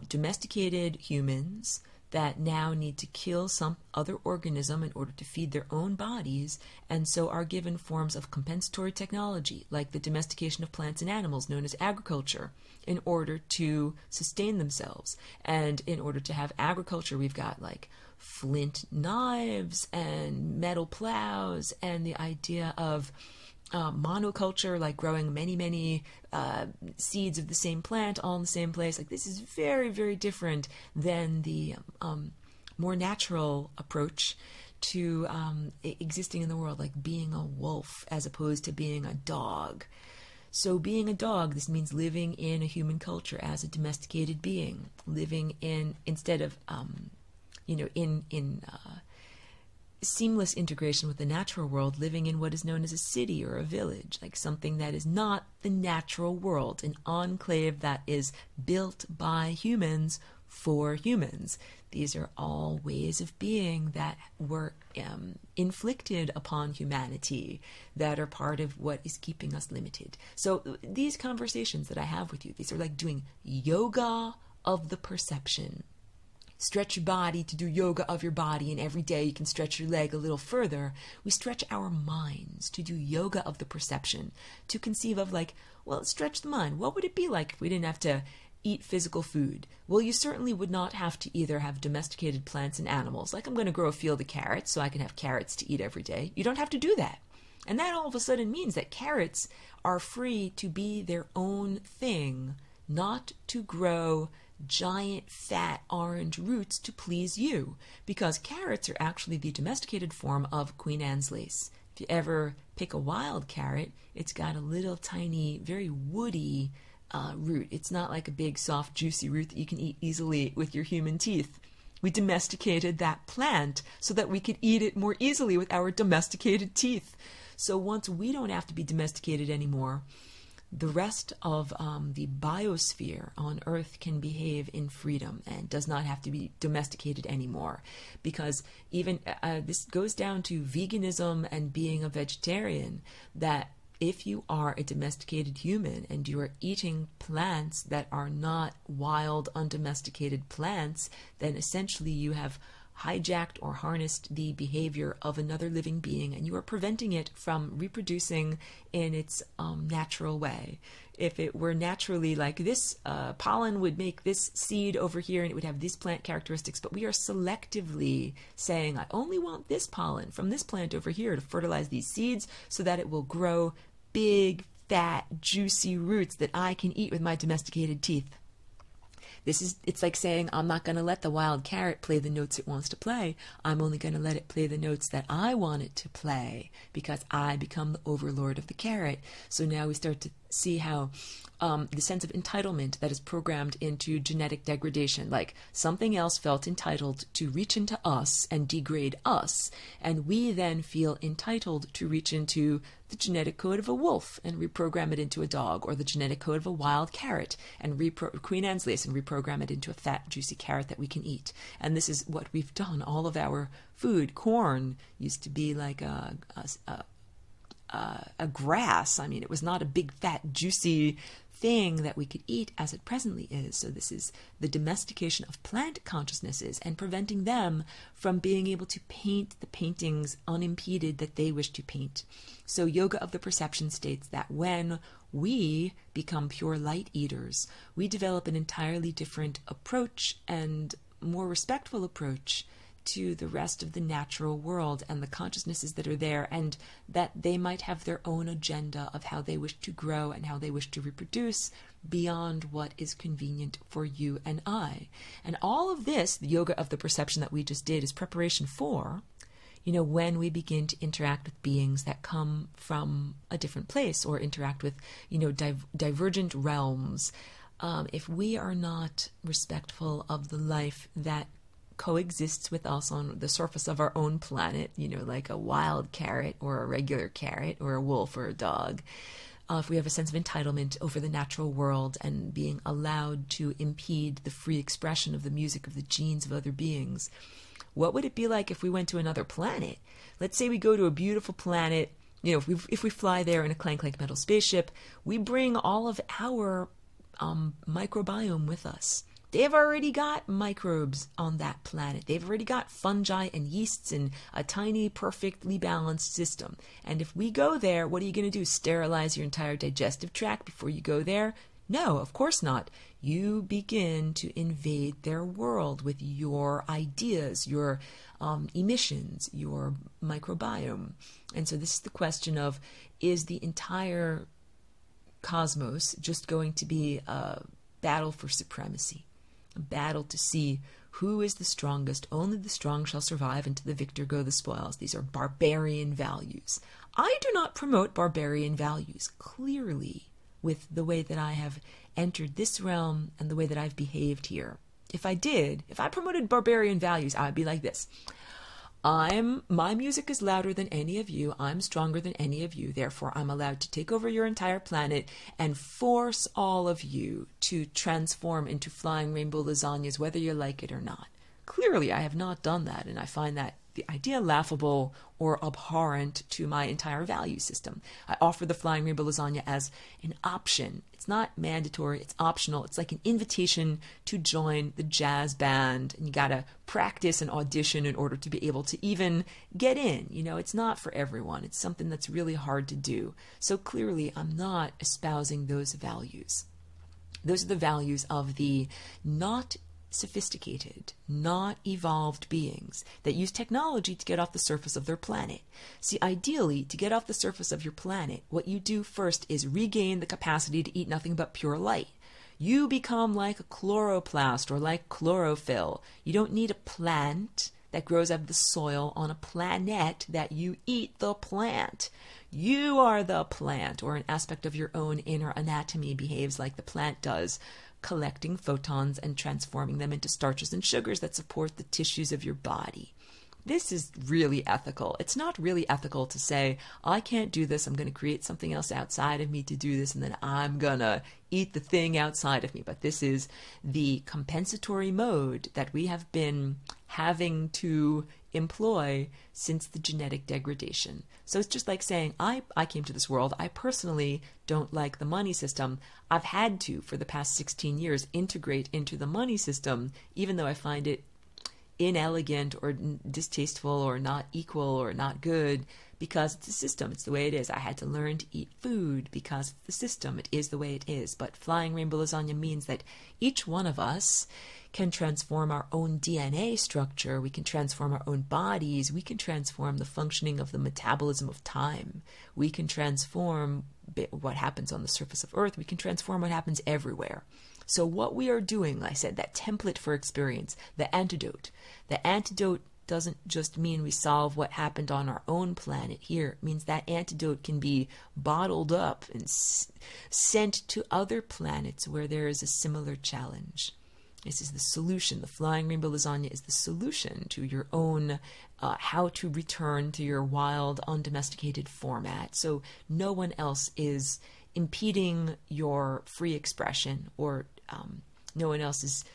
domesticated humans that now need to kill some other organism in order to feed their own bodies, and so are given forms of compensatory technology, like the domestication of plants and animals known as agriculture, in order to sustain themselves. And in order to have agriculture, we've got like flint knives and metal plows, and the idea of monoculture, like growing many seeds of the same plant all in the same place. Like, this is very, very different than the more natural approach to existing in the world, like being a wolf as opposed to being a dog. So being a dog, this means living in a human culture as a domesticated being, living in, instead of seamless integration with the natural world, living in what is known as a city or a village, like something that is not the natural world, an enclave that is built by humans for humans. These are all ways of being that were inflicted upon humanity, that are part of what is keeping us limited. So these conversations that I have with you, these are like doing yoga of the perception. Stretch your body to do yoga of your body, and every day you can stretch your leg a little further. We stretch our minds to do yoga of the perception, to conceive of like, well, stretch the mind. What would it be like if we didn't have to eat physical food? Well, you certainly would not have to either have domesticated plants and animals, like I'm going to grow a field of carrots so I can have carrots to eat every day. You don't have to do that. And that all of a sudden means that carrots are free to be their own thing, not to grow giant fat orange roots to please you, because carrots are actually the domesticated form of Queen Anne's lace. If you ever pick a wild carrot, it's got a little tiny, very woody root. It's not like a big, soft, juicy root that you can eat easily with your human teeth. We domesticated that plant so that we could eat it more easily with our domesticated teeth. So once we don't have to be domesticated anymore, the rest of the biosphere on Earth can behave in freedom and does not have to be domesticated anymore. Because even this goes down to veganism and being a vegetarian, that if you are a domesticated human and you are eating plants that are not wild, undomesticated plants, then essentially you have hijacked or harnessed the behavior of another living being, and you are preventing it from reproducing in its natural way. If it were naturally like this, pollen would make this seed over here and it would have these plant characteristics, but we are selectively saying, I only want this pollen from this plant over here to fertilize these seeds so that it will grow big, fat, juicy roots that I can eat with my domesticated teeth. It's like saying, I'm not going to let the wild carrot play the notes it wants to play. I'm only going to let it play the notes that I want it to play, because I become the overlord of the carrot. So now we start to see how the sense of entitlement that is programmed into genetic degradation, like something else felt entitled to reach into us and degrade us, and we then feel entitled to reach into the genetic code of a wolf and reprogram it into a dog, or the genetic code of a wild carrot and Queen Anne's lace and reprogram it into a fat, juicy carrot that we can eat. And this is what we've done. All of our food, corn, used to be like a grass. I mean, it was not a big, fat, juicy thing that we could eat as it presently is. So this is the domestication of plant consciousnesses and preventing them from being able to paint the paintings unimpeded that they wish to paint. So yoga of the perception states that when we become pure light eaters, we develop an entirely different approach and more respectful approach to the rest of the natural world and the consciousnesses that are there, and that they might have their own agenda of how they wish to grow and how they wish to reproduce beyond what is convenient for you and I. And all of this, the yoga of the perception that we just did, is preparation for, when we begin to interact with beings that come from a different place or interact with, divergent realms. If we are not respectful of the life that coexists with us on the surface of our own planet, like a wild carrot or a regular carrot or a wolf or a dog, if we have a sense of entitlement over the natural world and being allowed to impede the free expression of the music of the genes of other beings, what would it be like if we went to another planet? Let's say we go to a beautiful planet, if we fly there in a clank metal spaceship, we bring all of our microbiome with us. They've already got microbes on that planet. They've already got fungi and yeasts in a tiny, perfectly balanced system. And if we go there, what are you going to do? Sterilize your entire digestive tract before you go there? No, of course not. You begin to invade their world with your ideas, your emissions, your microbiome. And so this is the question of, is the entire cosmos just going to be a battle for supremacy? A battle to see who is the strongest. Only the strong shall survive, and to the victor go the spoils. These are barbarian values. I do not promote barbarian values, clearly, with the way that I have entered this realm and the way that I've behaved here. If I promoted barbarian values, I would be like this. My music is louder than any of you. I'm stronger than any of you. Therefore, I'm allowed to take over your entire planet and force all of you to transform into flying rainbow lasagnas, whether you like it or not. Clearly, I have not done that, and I find that the idea laughable or abhorrent to my entire value system. I offer the flying rainbow lasagna as an option. It's not mandatory, it's optional. It's like an invitation to join the jazz band, and you gotta practice and audition in order to be able to even get in. It's not for everyone. It's something that's really hard to do. So clearly, I'm not espousing those values. Those are the values of the not sophisticated, not evolved beings that use technology to get off the surface of their planet. See, ideally, to get off the surface of your planet, what you do first is regain the capacity to eat nothing but pure light. You become like a chloroplast or like chlorophyll. You don't need a plant that grows out of the soil on a planet that you eat the plant. You are the plant, or an aspect of your own inner anatomy behaves like the plant does, collecting photons and transforming them into starches and sugars that support the tissues of your body. This is really ethical. It's not really ethical to say, I can't do this, I'm going to create something else outside of me to do this, and then I'm going to eat the thing outside of me. But this is the compensatory mode that we have been having to employ since the genetic degradation. So it's just like saying, I came to this world, I personally don't like the money system. I've had to, for the past 16 years, integrate into the money system, even though I find it inelegant or distasteful or not equal or not good, because it's a system. It's the way it is. I had to learn to eat food because of the system. It is the way it is. But flying rainbow lasagna means that each one of us can transform our own DNA structure. We can transform our own bodies. We can transform the functioning of the metabolism of time. We can transform what happens on the surface of Earth. We can transform what happens everywhere. So what we are doing, like I said, that template for experience, the antidote doesn't just mean we solve what happened on our own planet here. It means that antidote can be bottled up and sent to other planets where there is a similar challenge. This is the solution. The flying rainbow lasagna is the solution to your own how to return to your wild, undomesticated format. So no one else is impeding your free expression, or no one else is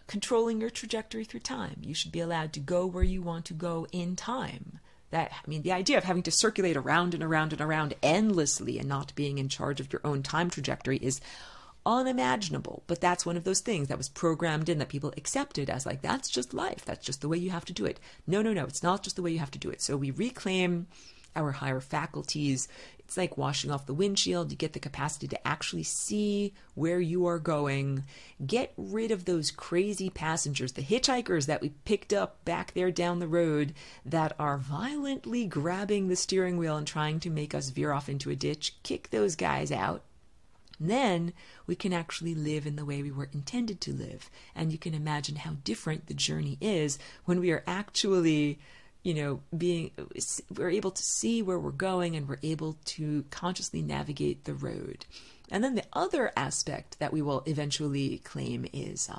controlling your trajectory through time. You should be allowed to go where you want to go in time. The idea of having to circulate around and around and around endlessly and not being in charge of your own time trajectory is unimaginable. But that's one of those things that was programmed in, that people accepted as like, that's just life. That's just the way you have to do it. No, it's not just the way you have to do it. So we reclaim our higher faculties. It's like washing off the windshield. You get the capacity to actually see where you are going. Get rid of those crazy passengers, the hitchhikers that we picked up back there down the road that are violently grabbing the steering wheel and trying to make us veer off into a ditch. Kick those guys out. And then we can actually live in the way we were intended to live. And you can imagine how different the journey is when we are actually, we're able to see where we're going, and we're able to consciously navigate the road. And then the other aspect that we will eventually claim is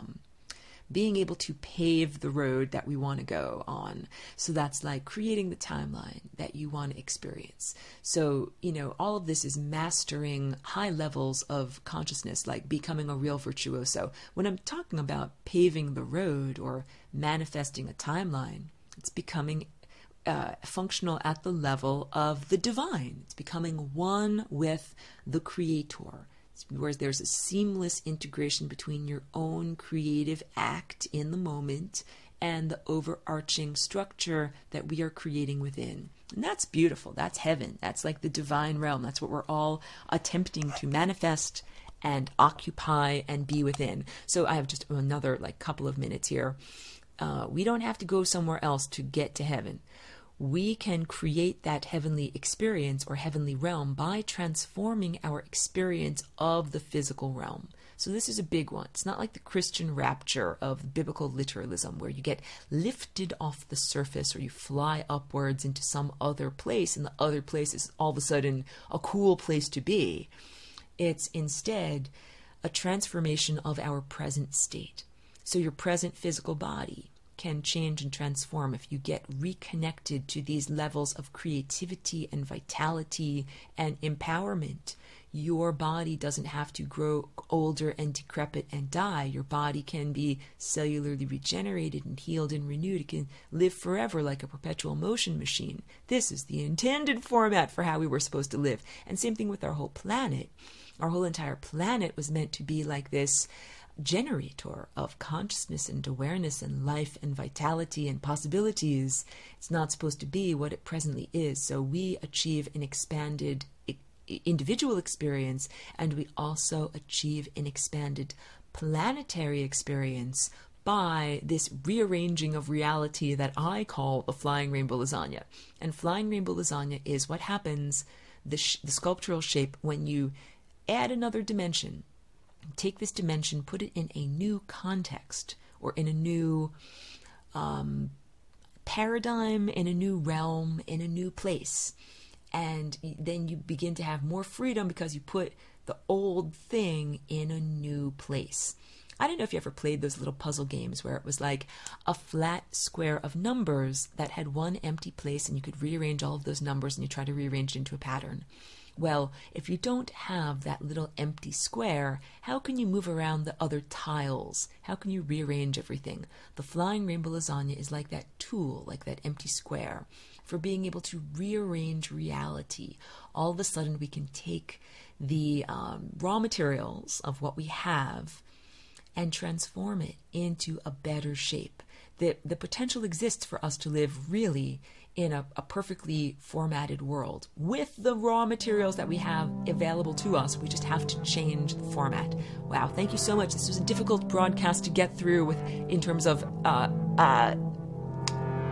being able to pave the road that we want to go on. So that's like creating the timeline that you want to experience. So, all of this is mastering high levels of consciousness, like becoming a real virtuoso. When I'm talking about paving the road or manifesting a timeline, it's becoming functional at the level of the divine. It's becoming one with the Creator, where there's a seamless integration between your own creative act in the moment and the overarching structure that we are creating within. And that's beautiful. That's heaven. That's like the divine realm. That's what we're all attempting to manifest and occupy and be within. So I have just another couple of minutes here. We don't have to go somewhere else to get to heaven. We can create that heavenly experience or heavenly realm by transforming our experience of the physical realm. So this is a big one. It's not like the Christian rapture of biblical literalism, where you get lifted off the surface or you fly upwards into some other place, and the other place is all of a sudden a cool place to be. It's instead a transformation of our present state. So your present physical body can change and transform if you get reconnected to these levels of creativity and vitality and empowerment. Your body doesn't have to grow older and decrepit and die. Your body can be cellularly regenerated and healed and renewed. It can live forever like a perpetual motion machine. This is the intended format for how we were supposed to live. And same thing with our whole planet. Our whole entire planet was meant to be like this generator of consciousness and awareness and life and vitality and possibilities. It's not supposed to be what it presently is. So we achieve an expanded individual experience, and we also achieve an expanded planetary experience by this rearranging of reality that I call the flying rainbow lasagna. And flying rainbow lasagna is what happens, the sculptural shape, when you add another dimension. Take this dimension, put it in a new context or in a new paradigm, in a new realm, in a new place. And then you begin to have more freedom because you put the old thing in a new place. I don't know if you ever played those little puzzle games where it was like a flat square of numbers that had one empty place, and you could rearrange all of those numbers and you try to rearrange it into a pattern. Well, if you don't have that little empty square, how can you move around the other tiles? How can you rearrange everything? The flying rainbow lasagna is like that tool, like that empty square, for being able to rearrange reality. All of a sudden, we can take the raw materials of what we have and transform it into a better shape. The potential exists for us to live really in a perfectly formatted world with the raw materials that we have available to us. We just have to change the format. Wow, thank you so much. This was a difficult broadcast to get through in terms of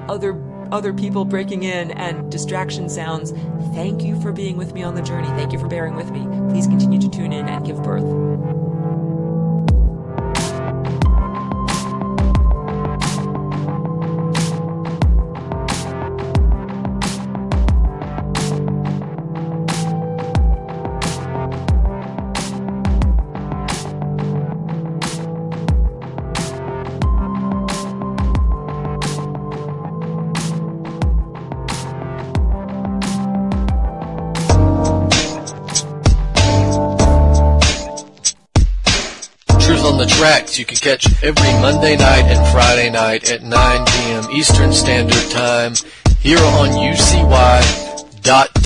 other people breaking in and distraction sounds. Thank you for being with me on the journey. Thank you for bearing with me. Please continue to tune in and give birth. The tracks you can catch every Monday night and Friday night at 9 p.m. Eastern Standard Time here on UCY.com.